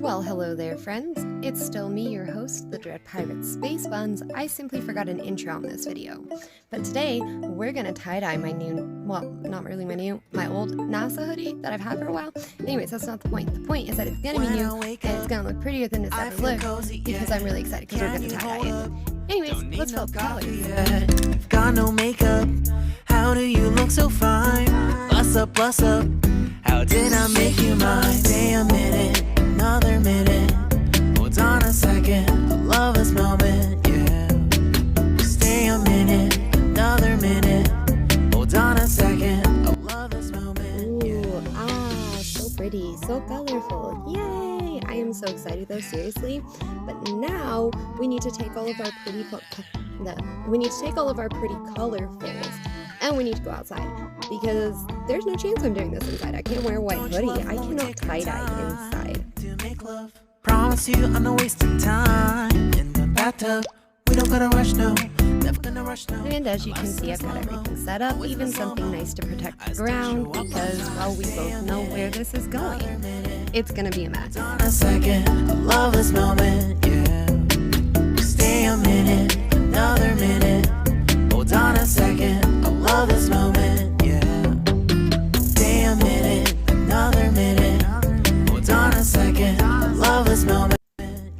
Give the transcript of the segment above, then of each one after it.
Well, hello there, friends. It's still me, your host, the Dread Pirate Space Buns. I simply forgot an intro on this video. But today, we're gonna tie-dye my new, well, not really my new, my old NASA hoodie that I've had for a while. Anyways, that's not the point. The point is that it's gonna be new, and it's gonna look prettier than it's ever looked, because I'm really excited, because we're gonna tie-dye it. Anyways, let's fill up the colors. You've got no makeup. How do you look so fine? Bust up, bust up. How did I make you mine? Stay a minute, another minute. Hold on a second, I love this moment, yeah. Stay a minute, another minute. Hold on a second, I love this moment, yeah. Ooh, so pretty, so colorful. Yay! I am so excited though, seriously. But now we need to take all of our pretty colorfuls and we need to go outside, because there's no chance I'm doing this inside. I can't wear a white hoodie. I cannot tie-dye inside. Promise you I'm not wasting time in the bathtub. We don't gotta rush, no. Never gonna rush, no. And as you can see, I've got everything set up, even something nice to protect the ground, because, well, we both know where this is going. It's gonna be a mess. A second, I love this moment, yeah. Stay a minute, another minute. Hold on a second, I love this moment, yeah. Stay a minute, another minute. Hold on a second, I love this moment.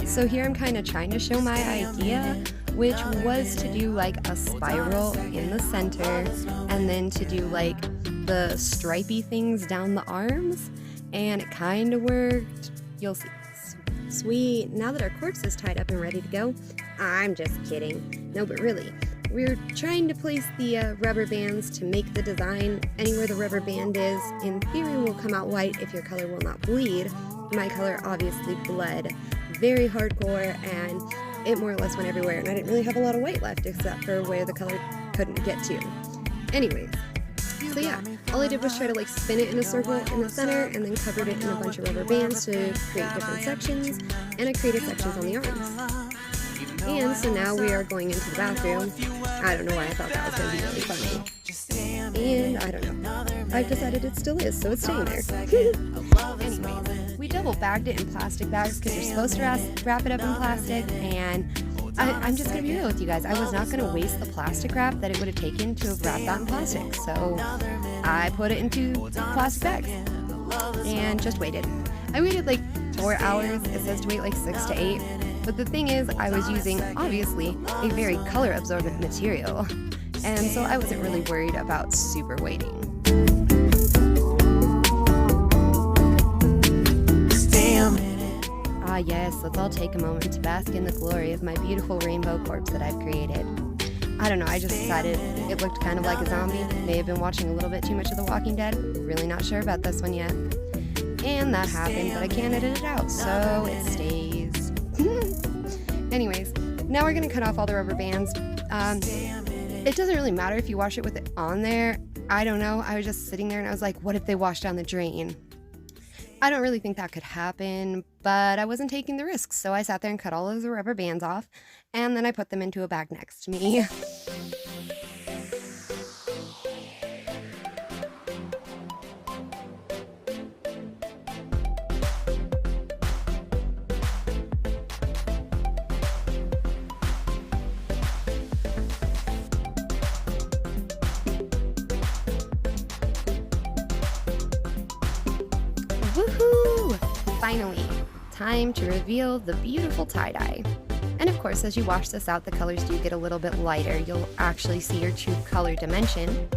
So here I'm kind of trying to show my idea, which was to do like a spiral in the center, and then to do like the stripey things down the arms, and it kind of worked. You'll see. Sweet. Now that our corpse is tied up and ready to go, I'm just kidding. No, but really, we're trying to place the rubber bands to make the design. Anywhere the rubber band is, in theory, will come out white if your color will not bleed. My color obviously bled very hardcore, and it more or less went everywhere, and I didn't really have a lot of white left except for where the color couldn't get to. Anyways, so yeah, all I did was try to like spin it in a circle in the center, and then covered it in a bunch of rubber bands to create different sections, and I created sections on the arms. And so now we are going into the bathroom. I don't know why I thought that was going to be really funny. And I don't know. I've decided it still is, so it's staying there. Anyways, we double bagged it in plastic bags because you're supposed to wrap it up in plastic, and I'm just going to be real with you guys. I was not going to waste the plastic wrap that it would have taken to have wrapped that in plastic, so I put it into plastic bags and just waited. I waited like 4 hours. It says to wait like 6 to 8. But the thing is, I was using, obviously, a very color-absorbent material, and so I wasn't really worried about super waiting. Ah yes, let's all take a moment to bask in the glory of my beautiful rainbow corpse that I've created. I don't know, I just decided it looked kind of like a zombie. May have been watching a little bit too much of The Walking Dead. Really not sure about this one yet. And that happened, but I can't edit it out, so it stays. Anyways, now we're going to cut off all the rubber bands. It doesn't really matter if you wash it with it on there. I don't know. I was just sitting there and I was like, what if they wash down the drain? I don't really think that could happen, but I wasn't taking the risks. So I sat there and cut all of the rubber bands off, and then I put them into a bag next to me. Woohoo! Finally, time to reveal the beautiful tie-dye. And of course, as you wash this out, the colors do get a little bit lighter. You'll actually see your true color dimension.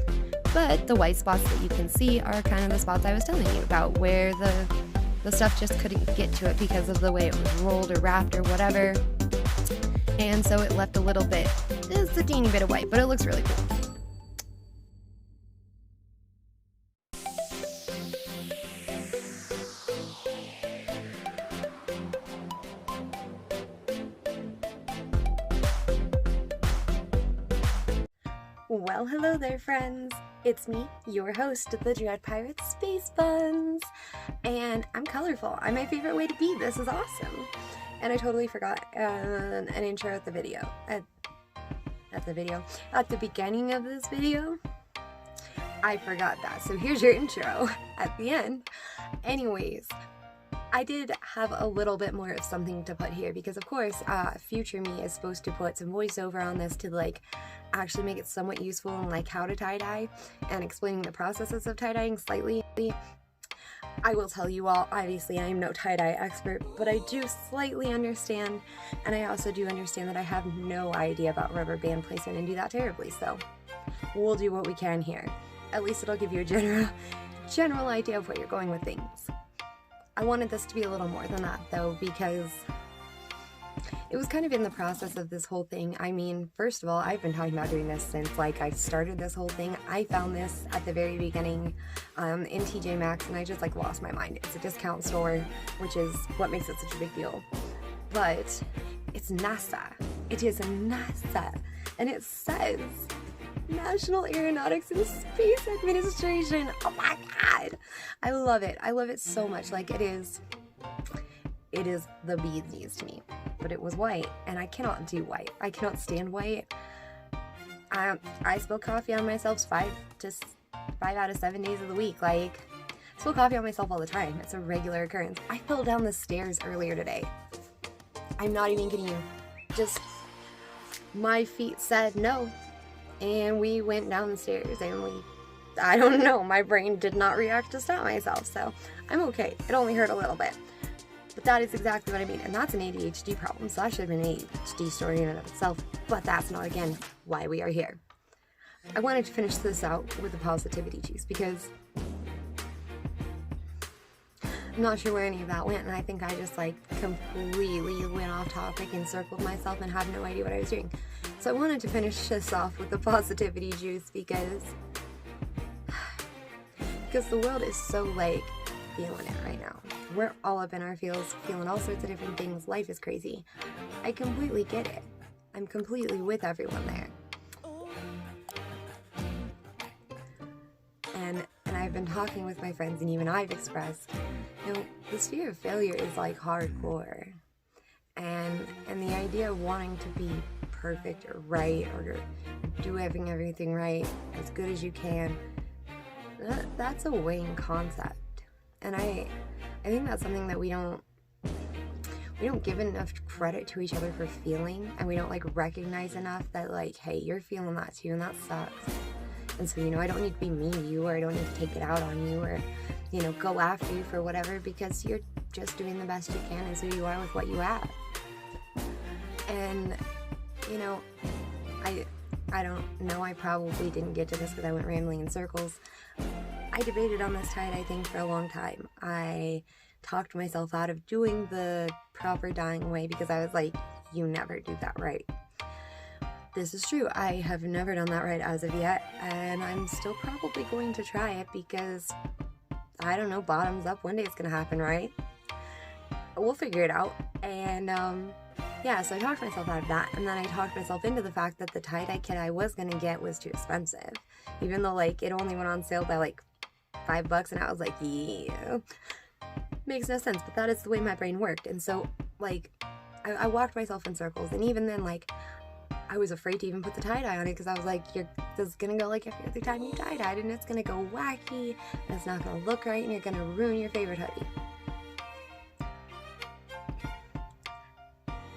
But the white spots that you can see are kind of the spots I was telling you about, where the stuff just couldn't get to it because of the way it was rolled or wrapped or whatever. And so it left a little bit, just a teeny bit of white, but it looks really cool. Well, hello there, friends. It's me, your host, the Dread Pirate Space Buns, and I'm colorful. I'm my favorite way to be. This is awesome. And I totally forgot an intro at the video. At the beginning of this video. I forgot that. So here's your intro at the end. Anyways, I did have a little bit more of something to put here because, of course, future me is supposed to put some voiceover on this to, like, actually make it somewhat useful in, like, how to tie-dye and explaining the processes of tie-dyeing slightly. I will tell you all, obviously, I am no tie-dye expert, but I do slightly understand, and I also do understand that I have no idea about rubber band placement and do that terribly, so we'll do what we can here. At least it'll give you a general idea of where you're going with things. I wanted this to be a little more than that, though, because it was kind of in the process of this whole thing. I mean, first of all, I've been talking about doing this since, like, I started this whole thing. I found this at the very beginning in TJ Maxx, and I just, like, lost my mind. It's a discount store, which is what makes it such a big deal. But it's NASA. It is NASA. And it says National Aeronautics and Space Administration. Oh my god! I love it. I love it so much. Like, it is the bee's knees to me. But it was white, and I cannot do white. I cannot stand white. I spill coffee on myself 5 out of 7 days of the week. Like, I spill coffee on myself all the time. It's a regular occurrence. I fell down the stairs earlier today. I'm not even kidding you. Just, my feet said no, and we went down the stairs, and I don't know, my brain did not react to stop myself, so I'm okay. It only hurt a little bit. But that is exactly what I mean, and that's an ADHD problem, so that should have been an ADHD story in and of itself, but that's not, again, why we are here. I wanted to finish this out with a positivity juice, because I'm not sure where any of that went, and I think I just, like, completely went off topic and circled myself and had no idea what I was doing. So I wanted to finish this off with the positivity juice, because the world is so, like, feeling it right now. We're all up in our feels, feeling all sorts of different things. Life is crazy. I completely get it. I'm completely with everyone there. And I've been talking with my friends, and even I've expressed, you know, this fear of failure is, like, hardcore. And the idea of wanting to be perfect or right or do everything right as good as you can, that's a weighing concept. And I think that's something that we don't give enough credit to each other for feeling, and we don't, like, recognize enough that, like, hey, you're feeling that too, and that sucks. And so, you know, I don't need to be mean to you, or I don't need to take it out on you, or, you know, go after you for whatever, because you're just doing the best you can, and so you are with what you have. And, you know, I don't know, I probably didn't get to this because I went rambling in circles. I debated on this tie-dye thing for a long time. I talked myself out of doing the proper dyeing way because I was like, you never do that right. This is true. I have never done that right as of yet, and I'm still probably going to try it because, I don't know, bottoms up, one day it's going to happen, right? We'll figure it out. And, yeah, so I talked myself out of that, and then I talked myself into the fact that the tie-dye kit I was going to get was too expensive. Even though, like, it only went on sale by, like, $5, and I was like, yeah, makes no sense, but that is the way my brain worked. And so, like, I walked myself in circles, and even then, like, I was afraid to even put the tie-dye on it because I was like, this is gonna go like every other time you tie-dyed, and it's gonna go wacky, and it's not gonna look right, and you're gonna ruin your favorite hoodie.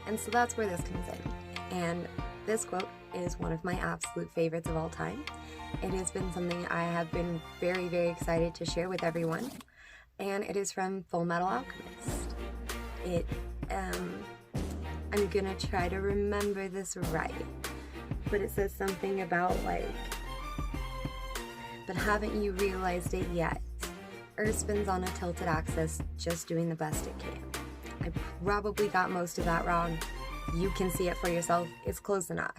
And so that's where this comes in. And this quote is one of my absolute favorites of all time. It has been something I have been very, very excited to share with everyone. And it is from Full Metal Alchemist. I'm gonna try to remember this right. But it says something about, like, but haven't you realized it yet? Earth spins on a tilted axis, just doing the best it can. I probably got most of that wrong. You can see it for yourself. It's close enough.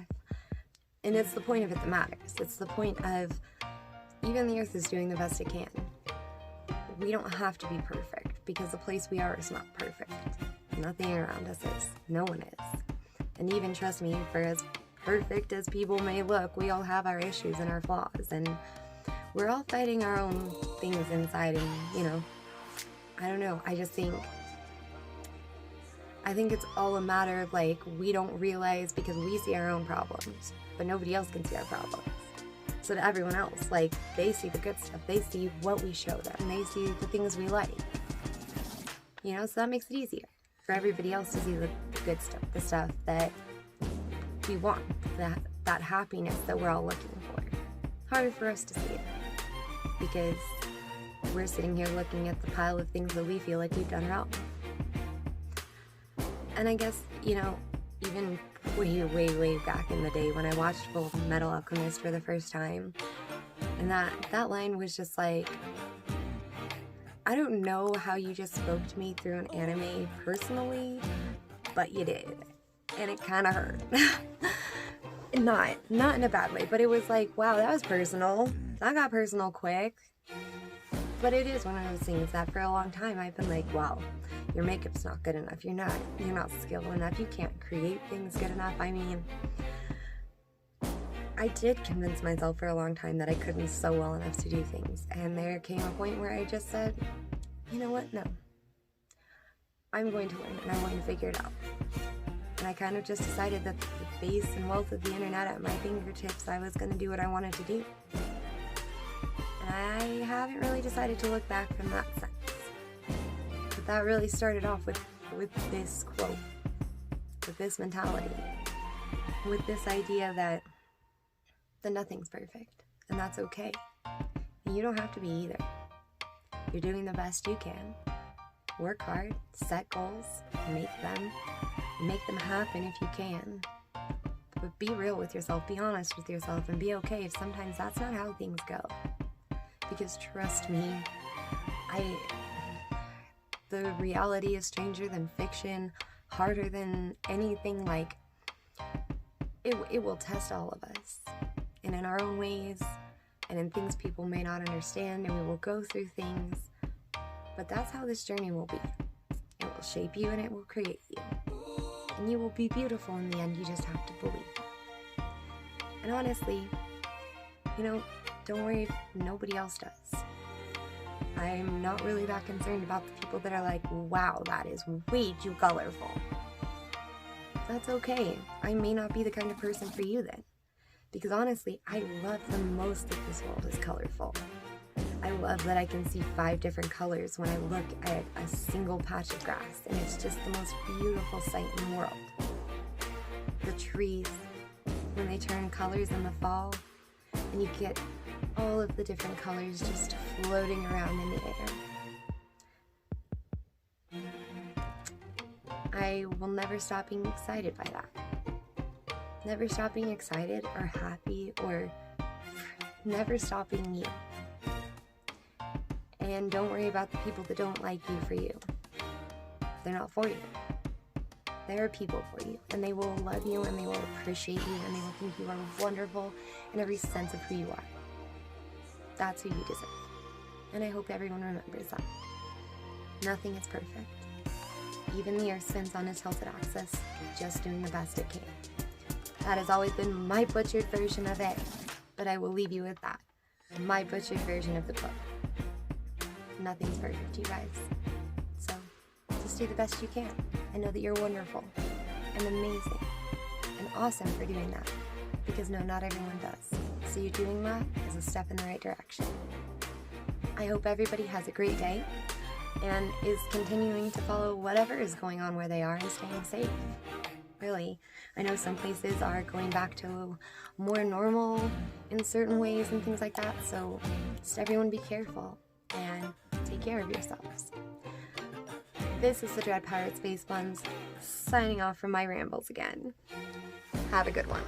And it's the point of it that matters. It's the point of even the Earth is doing the best it can. We don't have to be perfect because the place we are is not perfect. Nothing around us is. No one is. And even, trust me, for as perfect as people may look, we all have our issues and our flaws. And we're all fighting our own things inside. And, you know, I don't know. I think it's all a matter of, like, we don't realize because we see our own problems, but nobody else can see our problems. So to everyone else, like, they see the good stuff. They see what we show them. They see the things we like. You know, so that makes it easier for everybody else to see the good stuff, the stuff that we want, that happiness that we're all looking for. Harder for us to see it because we're sitting here looking at the pile of things that we feel like we've done wrong. And I guess, you know, even way back in the day when I watched Full Metal Alchemist for the first time, and that line was just like, I don't know how you just spoke to me through an anime personally, but you did. And it kind of hurt. Not in a bad way, but it was like, wow, that was personal. That got personal quick. But it is one of those things that for a long time I've been like, wow, your makeup's not good enough. You're not skilled enough. You can't create things good enough. I mean, I did convince myself for a long time that I couldn't sew well enough to do things. And there came a point where I just said, you know what? No. I'm going to learn and I'm going to figure it out. And I kind of just decided that the base and wealth of the internet at my fingertips, I was going to do what I wanted to do. And I haven't really decided to look back from that sense. But that really started off with this quote, with this mentality, with this idea that nothing's perfect, and that's okay. And you don't have to be either. You're doing the best you can. Work hard, set goals, make them happen if you can. But be real with yourself, be honest with yourself, and be okay if sometimes that's not how things go. Because trust me, the reality is stranger than fiction, harder than anything. Like, it will test all of us, and in our own ways, and in things people may not understand, and we will go through things, but that's how this journey will be. It will shape you and it will create you, and you will be beautiful in the end. You just have to believe it. And honestly, you know, don't worry if nobody else does. I'm not really that concerned about the people that are like, wow, that is way too colorful. That's okay. I may not be the kind of person for you then. Because honestly, I love the most that this world is colorful. I love that I can see 5 different colors when I look at a single patch of grass, and it's just the most beautiful sight in the world. The trees, when they turn colors in the fall, and you get all of the different colors just floating around in the air. I will never stop being excited by that. Never stop being excited or happy, or never stop being you. And don't worry about the people that don't like you for you. They're not for you. There are people for you, and they will love you, and they will appreciate you, and they will think you are wonderful in every sense of who you are. That's who you deserve. And I hope everyone remembers that. Nothing is perfect. Even the earth spins on a tilted axis, just doing the best it can. That has always been my butchered version of it, but I will leave you with that. My butchered version of the quote. Nothing's perfect, you guys. So, just do the best you can, and know that you're wonderful, and amazing, and awesome for doing that. Because no, not everyone does. So you doing that is a step in the right direction. I hope everybody has a great day, and is continuing to follow whatever is going on where they are and staying safe. Really, I know some places are going back to more normal in certain ways and things like that, so just everyone be careful and take care of yourselves. This is the Dread Pirate Space Buns, signing off from my rambles again. Have a good one.